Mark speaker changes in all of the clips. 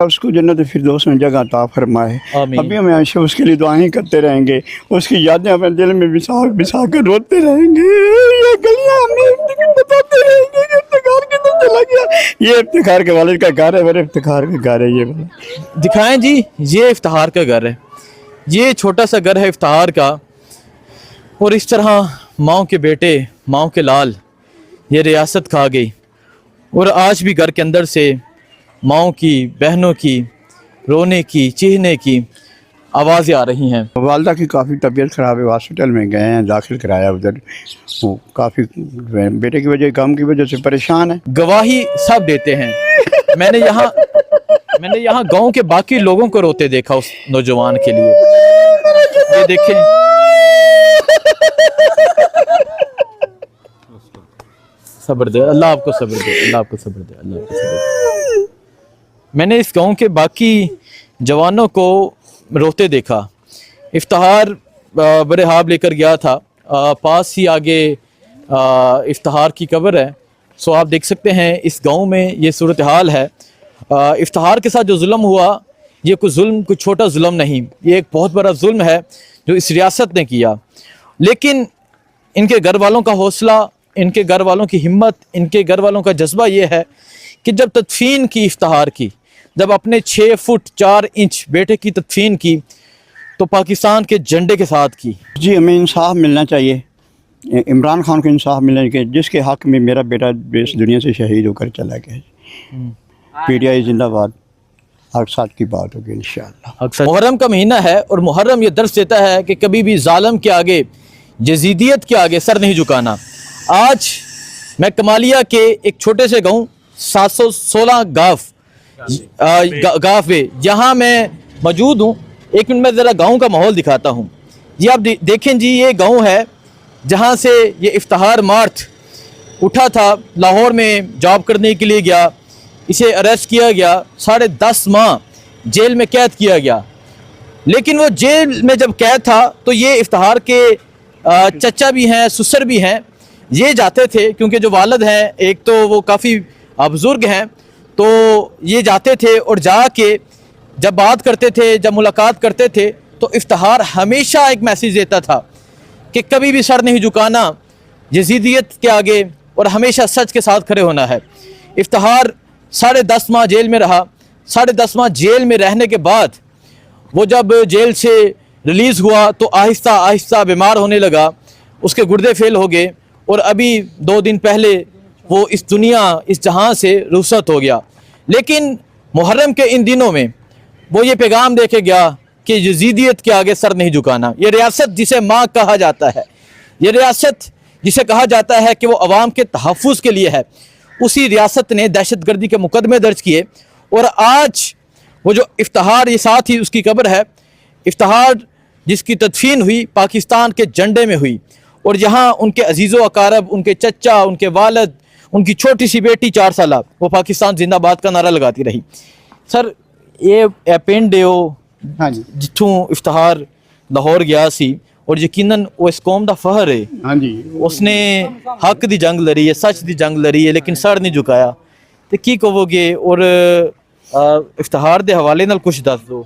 Speaker 1: उसको जन्नत फिरदौस में जगह अता फरमाए। अभी हम हमेशा उसके लिए दुआएं करते रहेंगे, उसकी यादें अपने दिल में बिसा कर रोते रहेंगे। ये गलियां हमें बताते रहेंगे कि इफ्तिखार किधर चला गया। ये इफ्तिखार के वालिद का घर है, मेरे इफ्तिखार का घर है। ये
Speaker 2: दिखाएं जी, ये इफ्तिखार का घर है, ये छोटा सा घर है इफ्तिखार का। और इस तरह माओ के बेटे, माओ के लाल ये रियासत खा गई। और आज भी घर के अंदर से माओ की, बहनों की रोने की, चीखने की आवाज़ें आ रही हैं।
Speaker 1: वालदा की काफ़ी तबीयत ख़राब है, हॉस्पिटल में गए हैं, दाखिल कराया उधर। वो काफ़ी बेटे की वजह, गम की वजह से परेशान है।
Speaker 2: गवाही सब देते हैं। मैंने यहाँ गांव के बाकी लोगों को रोते देखा उस नौजवान के लिए। ये देखें, सब्र दे अल्लाह, आपको सब्र दे अल्लाह, आपको सब्र दे अल्लाह, आपको सब्र दे। मैंने इस गांव के बाकी जवानों को रोते देखा। इफ्तिखार बड़े हाब लेकर गया था, पास ही आगे इफ्तिखार की कब्र है। सो आप देख सकते हैं इस गांव में ये सूरत हाल है। इफ्तिखार के साथ जो जुल्म हुआ, ये कोई जुल्म, कोई छोटा जुल्म नहीं, ये एक बहुत बड़ा जुल्म है जो इस रियासत ने किया। लेकिन इनके घर वालों का हौसला, इनके घर वालों की हिम्मत, इनके घर वालों का जज्बा ये है कि जब तदफीन की इफ्तिखार की, जब अपने 6 फुट 4 इंच बेटे की तदफीन की, तो पाकिस्तान के झंडे के साथ की।
Speaker 1: जी, हमें इंसाफ मिलना चाहिए, इमरान खान को इंसाफ मिलना चाहिए, जिसके हक़ में मेरा बेटा इस दुनिया से शहीद होकर चला गया। PTI जिंदाबाद। हर साल की बात होगी इंशाअल्लाह।
Speaker 2: मुहर्रम का महीना है और मुहर्रम ये दर्ज देता है कि कभी भी जालिम के आगे, यजीदियत के आगे सर नहीं झुकाना। आज मैं कमालिया के एक छोटे से गांव 716 गाँव पे यहाँ मैं मौजूद हूँ। एक मिनट में ज़रा गांव का माहौल दिखाता हूँ। जी आप देखें जी, ये गांव है जहाँ से ये इफ्तिखार मार्च उठा था। लाहौर में जॉब करने के लिए गया, इसे अरेस्ट किया गया, 10.5 माह जेल में कैद किया गया। लेकिन वो जेल में जब कैद था तो ये इफ्तिखार के चचा भी हैं, ससुर भी हैं, ये जाते थे क्योंकि जो वालिद हैं, एक तो वो काफ़ी बुज़ुर्ग हैं, तो ये जाते थे और जाके जब बात करते थे, जब मुलाकात करते थे, तो इफ्तिखार हमेशा एक मैसेज देता था कि कभी भी सर नहीं झुकाना यजीदियत के आगे और हमेशा सच के साथ खड़े होना है। इफ्तिखार 10.5 माह जेल में रहा। 10.5 माह जेल में रहने के बाद वो जब जेल से रिलीज़ हुआ तो आहिस्ता आहिस्ता बीमार होने लगा, उसके गुर्दे फेल हो गए और अभी 2 दिन पहले वो इस दुनिया, इस जहां से रुखसत हो गया। लेकिन मुहर्रम के इन दिनों में वो ये पैगाम दे के गया कि यजीदियत के आगे सर नहीं झुकाना। ये रियासत जिसे माँ कहा जाता है, ये रियासत जिसे कहा जाता है कि वो अवाम के तहफ़्फ़ुज़ के लिए है, उसी रियासत ने दहशतगर्दी के मुकदमे दर्ज किए। और आज वो जो इफ्तिखार, ये साथ ही उसकी कब्र है, इफ्तिखार जिसकी तदफीन हुई पाकिस्तान के झंडे में हुई और यहाँ उनके अजीज़ो अकारब, उनके चचा, उनके वालिद, उनकी छोटी सी बेटी 4 साल वो पाकिस्तान जिंदाबाद का नारा लगाती रही। सर ये पिंड है
Speaker 1: हाँ जी,
Speaker 2: जिथों इफ्तिखार लाहौर गया सी और यकीनन वो इस कौम का फहर है।
Speaker 1: हाँ जी,
Speaker 2: उसने हक की जंग लड़ी है, सच की जंग लड़ी है, लेकिन सर नहीं झुकाया। तो की कहोगे और इफ्तिखार के हवाले नाल कुछ दस दो।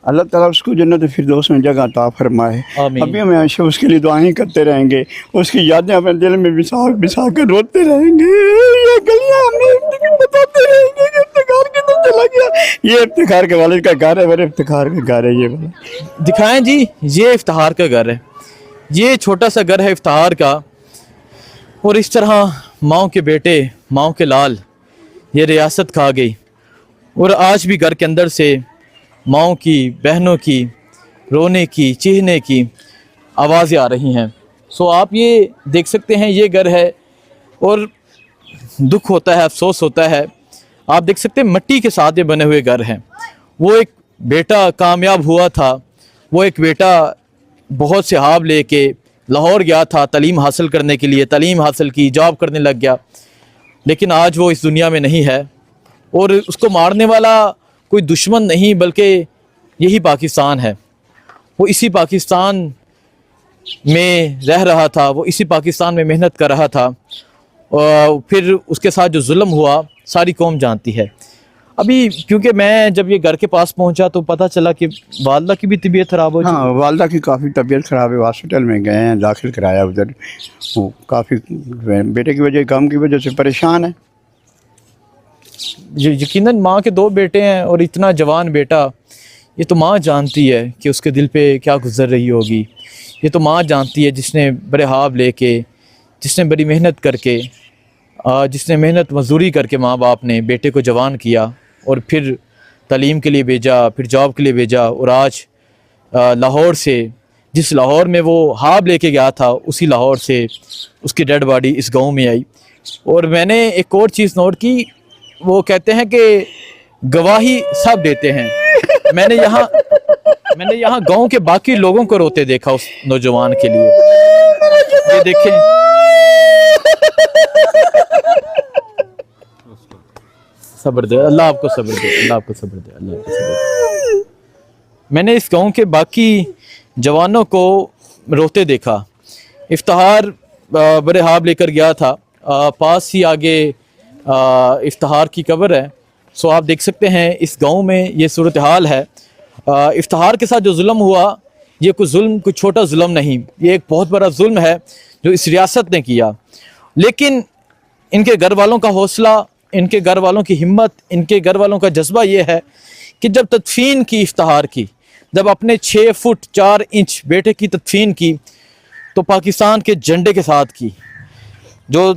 Speaker 1: अल्लाह ताला उसको जन्नत फिरदौस में जगह अता फरमाए। अभी हम हमेशा उसके लिए दुआएं करते रहेंगे, उसकी यादें अपने दिल में बिसा कर रोते रहेंगे। ये गलियां हमें बताते रहेंगे कि इफ्तिखार किधर चला गया। ये इफ्तिखार के वालिद का घर है, मेरे इफ्तिखार का घर है। ये
Speaker 2: दिखाएं जी, ये इफ्तिखार का घर है, ये छोटा सा घर है इफ्तिखार का। और इस तरह माओ के बेटे, माओ के लाल ये रियासत खा गई। और आज भी घर के अंदर से माओ की, बहनों की रोने की, चीखने की आवाज़ें आ रही हैं। सो आप ये देख सकते हैं, ये घर है और दुख होता है, अफसोस होता है। आप देख सकते हैं मिट्टी के साथ ये बने हुए घर हैं। वो एक बेटा कामयाब हुआ था, वो एक बेटा बहुत से हाब लेके लाहौर गया था तालीम हासिल करने के लिए, तालीम हासिल की, जॉब करने लग गया, लेकिन आज वो इस दुनिया में नहीं है। और उसको मारने वाला कोई दुश्मन नहीं बल्कि यही पाकिस्तान है। वो इसी पाकिस्तान में रह रहा था, वो इसी पाकिस्तान में मेहनत कर रहा था। और फिर उसके साथ जो जुल्म हुआ सारी कौम जानती है। अभी क्योंकि मैं जब ये घर के पास पहुंचा तो पता चला कि वालदा की भी तबीयत ख़राब हो चुकी
Speaker 1: हाँ, वालदा की काफ़ी तबीयत ख़राब है, हॉस्पिटल में गए हैं, दाखिल कराया उधर। वो काफ़ी बेटे की वजह, काम की वजह से परेशान है।
Speaker 2: यकीनन माँ के 2 बेटे हैं और इतना जवान बेटा, ये तो माँ जानती है कि उसके दिल पे क्या गुजर रही होगी। ये तो माँ जानती है जिसने बड़े ख्वाब लेके, जिसने बड़ी मेहनत करके, जिसने मेहनत मजदूरी करके माँ बाप ने बेटे को जवान किया और फिर तालीम के लिए भेजा, फिर जॉब के लिए भेजा, और आज लाहौर से, जिस लाहौर में वो ख्वाब लेके गया था, उसी लाहौर से उसकी डेड बॉडी इस गांव में आई। और मैंने एक और चीज़ नोट की, वो कहते हैं कि गवाही सब देते हैं। मैंने यहाँ गांव के बाकी लोगों को रोते देखा उस नौजवान के लिए। ये देखें, सब्र दे अल्लाह, आपको सब्र दे अल्लाह, आपको सब्र दे अल्लाह, आपको सब्र दे। मैंने इस गांव के बाकी जवानों को रोते देखा। इफ्तिहार बड़े ख्वाब लेकर गया था, पास ही आगे इफ्तिहार की कब्र है। सो आप देख सकते हैं इस गांव में ये सूरत हाल है। इफ्तिहार के साथ जो जुल्म हुआ, ये कोई छोटा जुल्म नहीं, ये एक बहुत बड़ा जुल्म है जो इस रियासत ने किया। लेकिन इनके घर वालों का हौसला, इनके घर वालों की हिम्मत, इनके घर वालों का जज्बा ये है कि जब तदफीन की इफ्तिहार की, जब अपने 6 फुट 4 इंच बेटे की तदफीन की, तो पाकिस्तान के झंडे के साथ की। जो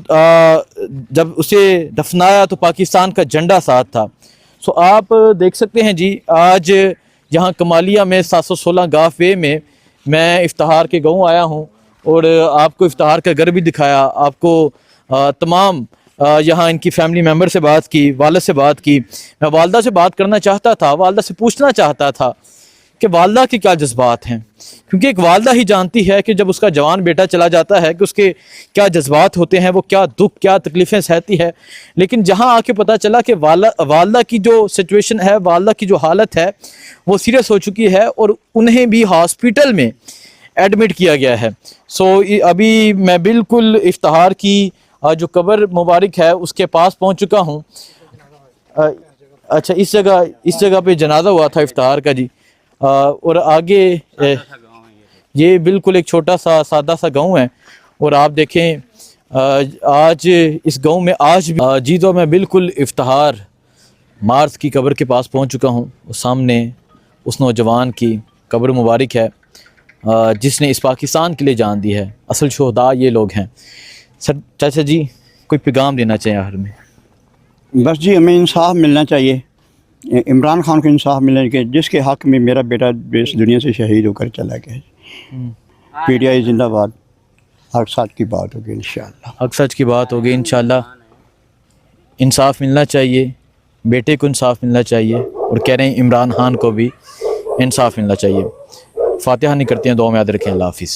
Speaker 2: जब उसे दफनाया तो पाकिस्तान का झंडा साथ था। सो आप देख सकते हैं जी, आज यहाँ कमालिया में 716 गाफ वे में मैं इफ्तिहार के गाँव आया हूँ और आपको इफ्तिहार का घर भी दिखाया, आपको तमाम यहाँ इनकी फैमिली मेम्बर से बात की, वालिद से बात की। मैं वालदा से बात करना चाहता था, वालदा से पूछना चाहता था कि वालदा के क्या जज्बात हैं, क्योंकि एक वालदा ही जानती है कि जब उसका जवान बेटा चला जाता है कि उसके क्या जज्बात होते हैं, वो क्या दुख, क्या तकलीफ़ें सहती है। लेकिन जहाँ आके पता चला कि वालदा की जो सिचुएशन है, वालदा की जो हालत है, वो सीरियस हो चुकी है और उन्हें भी हॉस्पिटल में एडमिट किया गया है। सो अभी मैं बिल्कुल इफ्तिहार की जो कब्र मुबारक है उसके पास पहुँच चुका हूँ। अच्छा, इस जगह पे जनाजा हुआ था इफ्तिहार का जी। और आगे ये बिल्कुल एक छोटा सा सादा सा गांव है और आप देखें आज इस गांव में आज भी जी, तो मैं बिल्कुल इफ्तिहार मार्च की कब्र के पास पहुंच चुका हूं। सामने उस नौजवान की कब्र मुबारक है जिसने इस पाकिस्तान के लिए जान दी है। असल शोहदा ये लोग हैं। सर, चाचा जी कोई पैगाम देना चाहिए आखिर में?
Speaker 1: बस जी, हमें इंसाफ मिलना चाहिए, इमरान खान को इंसाफ मिलने के, जिसके हक़ में मेरा बेटा इस दुनिया से शहीद होकर चला गया। PTI जिंदाबाद। हक सच की बात होगी इंशाअल्लाह,
Speaker 2: हक सच की बात होगी इंशाअल्लाह। इंसाफ मिलना चाहिए, बेटे को इंसाफ मिलना चाहिए और कह रहे हैं इमरान खान को भी इंसाफ मिलना चाहिए। फातिहा नहीं करते हैं, दुआ में याद रखें। अल्लाह हाफिज़।